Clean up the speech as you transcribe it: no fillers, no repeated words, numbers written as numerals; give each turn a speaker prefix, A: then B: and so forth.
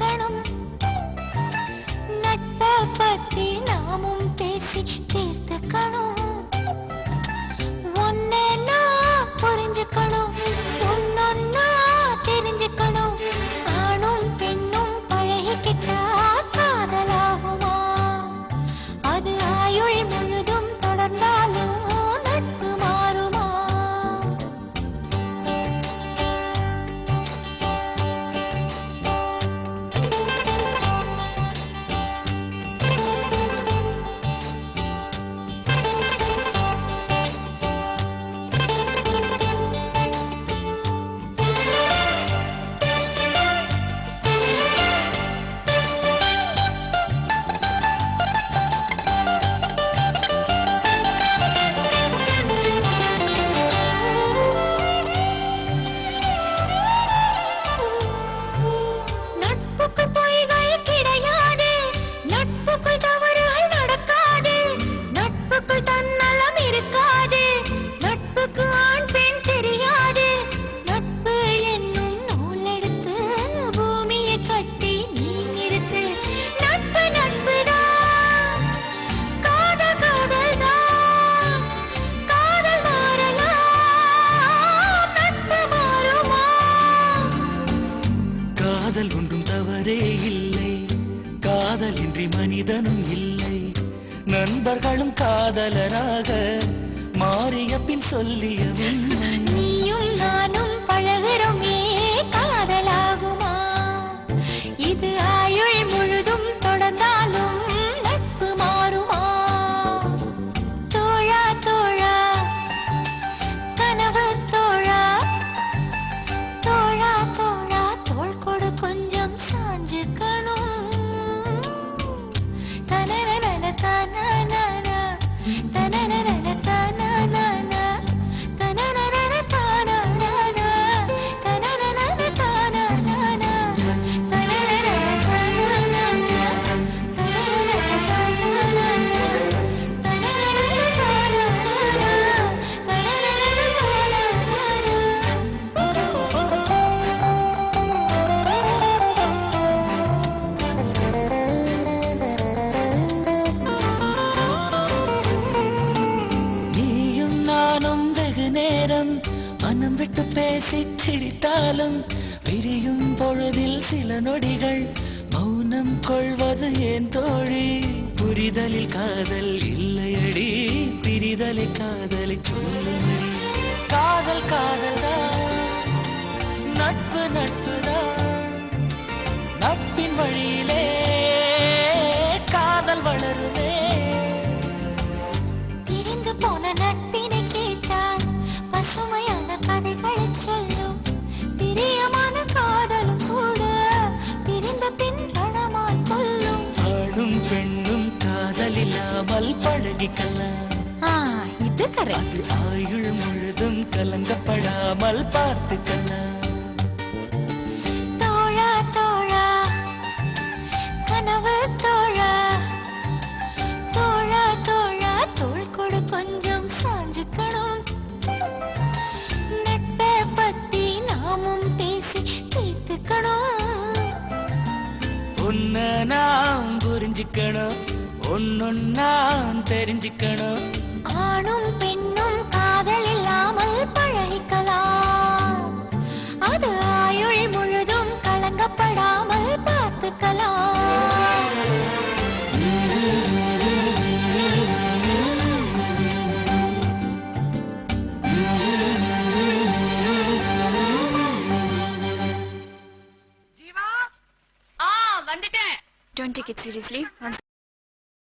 A: தெரிஞ்சுக்கணும். நட்பை பத்தி நாமும் பேசி தீர்த்துக்கணும். ஒன்னா புரிஞ்சுக்கணும், ஒன்னொன்னா தெரிஞ்சுக்கணும். ஆணும் பெண்ணும் பழகிக்கிட்டா காதலாகுமா? அது ஆயுள் முழுதும் தொடர்ந்தாலும் நட்பு மாறுமா?
B: காதல் ஒன்றும் தவறே இல்லை, காதலின்றி மனிதனும் இல்லை. நண்பர்களும் காதலராக மாறிய பின் சொல்லிய உண்மை.
A: நீயும் நானும் பழகிறோமே காதலாகுமா? இது ஆயுள் முழுதும் தொடர்ந்தாலும் நட்பு மாறுமா? தோழா தோழா கனவு தோழா, தோழா தோழா தோள் கொடு கொஞ்சம் சாஞ்சுக்கணும். தனனன தனனன தனனன தனனன தனனன தனனன தனனன தனனன
B: நீயும் நானும் வெகு நேரம் மனம் விட்டு பேசி சிரித்தாலும் பிரியும் பொழுதில் சில நொடிகள் மௌனம் கொள்வது ஏன் தோழி? புரிதலில் காதல் இல்லையடி, பிரிதலை காதலை சொல்லுமடி. காதல் காதல்தான், நட்பு நட்புதான், நட்பின் வழியிலே காதல் வளருமே.
A: பிரிந்து போன நட்பினை கேட்டால் பசுமையான கதைகளை சொல்லும். பிரியமான காதலும் கூட பிரிந்த பின் ரணமாய் கொள்ளும்.
B: ஆணும் பெண்ணும் காதல் இல்லாமல் பழகிக்கலாம்.
A: இது கரெக்ட்.
B: அது ஆயுள் முழுதும் கலங்கப்படாமல் பார்த்துக்கலாம்.
A: தோழா தோழா கனவு தோழா, தோழா தோழா தோள் கொடு கொஞ்சம் சாஞ்சுக்கணும். நட்பை பத்தி நாமும் பேசி தீர்த்துக்கணும்.
B: ஒன்ன நாம் புரிஞ்சுக்கணும், ஒன்னொன்னாம் தெரிஞ்சுக்கணும்.
A: ஆணும் பெண்ணும் காதல் இல்லாமல் பழகிக்கலாம். அது ஆயுள் முழுதும் கலங்கப்படாமல் பார்த்துக்கலாம்.
C: வந்துட்டேன். Don't take it seriously. Once